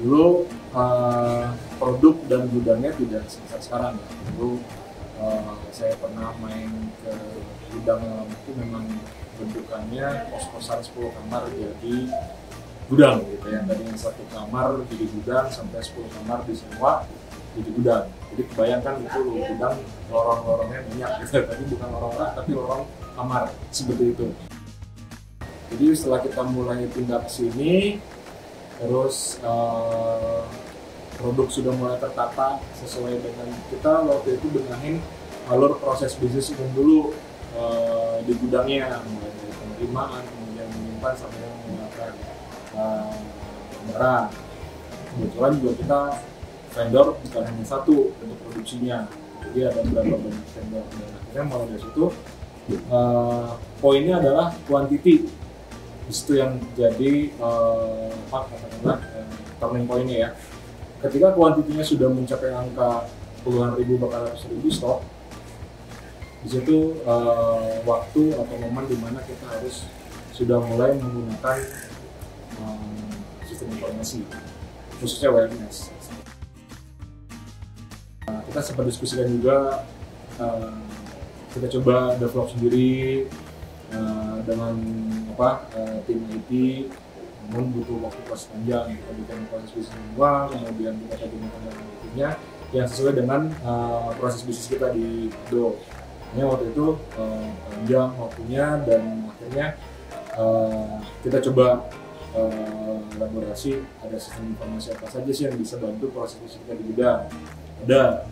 Dulu produk dan gudangnya tidak sebesar sekarang ya. Dulu saya pernah main ke gudang yang itu memang bentukannya kos-kosan 10 kamar jadi gudang gitu ya. Tadinya satu kamar jadi gudang sampai 10 kamar disewa jadi gudang. Jadi kebayangkan itu gudang lorong-lorongnya banyak gitu, tapi bukan lorong tapi lorong kamar seperti itu. Jadi setelah kita mulai pindah ke sini, terus produk sudah mulai tertata sesuai dengan kita waktu itu benahin alur proses bisnis umum dulu di gudangnya, mulai dari penerimaan, kemudian menyimpan sampai dengan menggunakan barang. Kebetulan juga kita vendor bukan hanya satu untuk produksinya, jadi ada beberapa banyak vendor. Dan akhirnya mulai dari situ poinnya adalah quantity. Di situ yang jadi katakanlah turning point-nya ya. Ketika kuantitinya sudah mencapai angka puluhan ribu bahkan ratus ribu stok, di situ waktu atau momen di mana kita harus sudah mulai menggunakan sistem informasi, khususnya WMS. Kita sempat diskusikan juga, kita coba develop sendiri dengan tim IT, namun butuh waktu proses panjang. Kita bikin proses bisnis manual, kemudian kita gabungkan dengan IT-nya yang sesuai dengan proses bisnis kita di Do. Ini waktu itu panjang waktunya dan akhirnya kita coba elaborasi ada sistem informasi apa saja sih yang bisa bantu proses bisnis kita di gudang. Ada,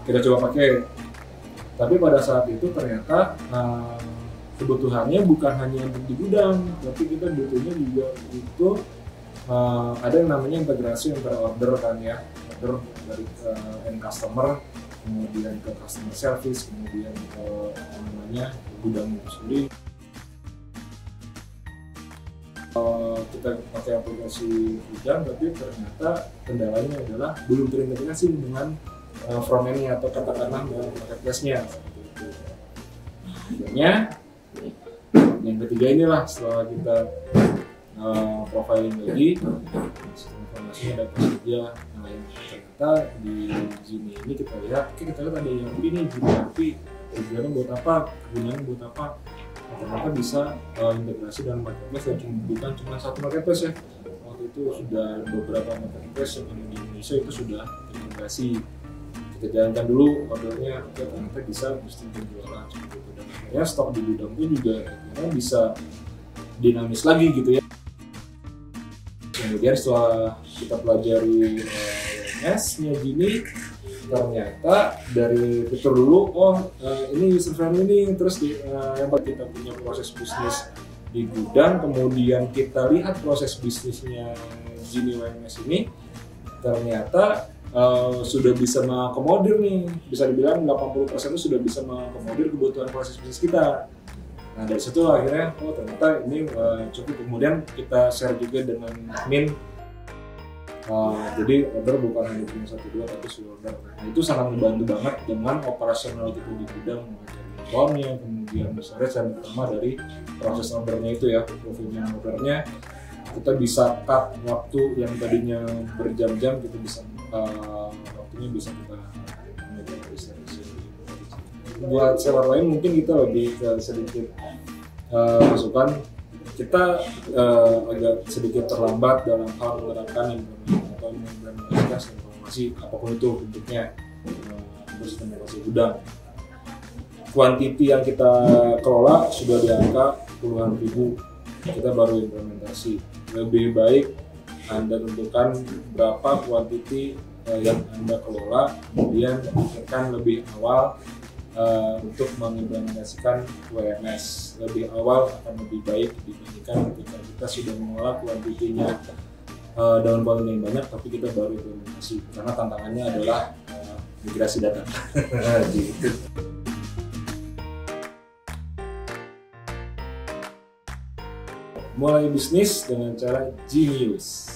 kita coba pakai. Tapi pada saat itu ternyata kebutuhannya bukan hanya untuk di gudang, tapi kita butuhnya juga itu ada yang namanya integrasi antara order kan ya, order dari end customer, kemudian ke customer service, kemudian ke gudang itu sendiri. Kita pakai aplikasi gudang, tapi ternyata kendalanya adalah belum terintegrasi dengan front end-nya atau katakanlah marketplace-nya. Akhirnya yang ketiga inilah setelah kita profiling lagi, sistem informasinya ada apa saja. Nah, yang ternyata di Gini ini kita lihat ada yang begini, Gini tapi tujuannya buat apa, gunanya buat apa. Nah, ternyata bisa integrasi dengan marketplace dan bukan cuma satu marketplace ya. Waktu itu sudah beberapa marketplace yang ada di Indonesia itu sudah integrasi. Kita jalankan dulu ordernya, ternyata bisa mesti penjualan seperti itu. Dan akhirnya stok di gudang itu juga bisa dinamis lagi gitu ya. Kemudian setelah kita pelajari WMS-nya Gini, ternyata dari fitur dulu, ini user friendly ini, terus yang kita punya proses bisnis di gudang, kemudian kita lihat proses bisnisnya Gini WMS ini, ternyata sudah bisa mengakomodir nih, bisa dibilang 80% itu sudah bisa mengakomodir kebutuhan proses bisnis kita. Nah dari situ akhirnya ternyata ini cukup. Kemudian kita share juga dengan admin, jadi order bukan hanya punya 1-2 tapi sudah order. Nah itu sangat membantu banget dengan operasional kita di gudang, dari formnya, kemudian misalnya saya pertama dari proses ordernya itu ya, fulfillment ordernya. Kita bisa cut waktu yang tadinya berjam-jam, kita bisa waktunya bisa kita buat seller lain. Mungkin kita lebih ke sedikit masukan, kita agak sedikit terlambat dalam hal menerapkan atau mengimplementasikan informasi apapun itu bentuknya untuk sistem informasi gudang. Kuantiti yang kita kelola sudah di angka puluhan ribu, kita baru implementasi. Lebih baik Anda tentukan berapa kuantiti yang Anda kelola, kemudian pikirkan lebih awal untuk mengimplementasikan WMS. Lebih awal akan lebih baik dibandingkan ketika kita sudah mengolah kuantitinya dalam volume yang banyak, tapi kita baru implementasi, karena tantangannya adalah migrasi data. Gitu. Mulai bisnis dengan cara Genius.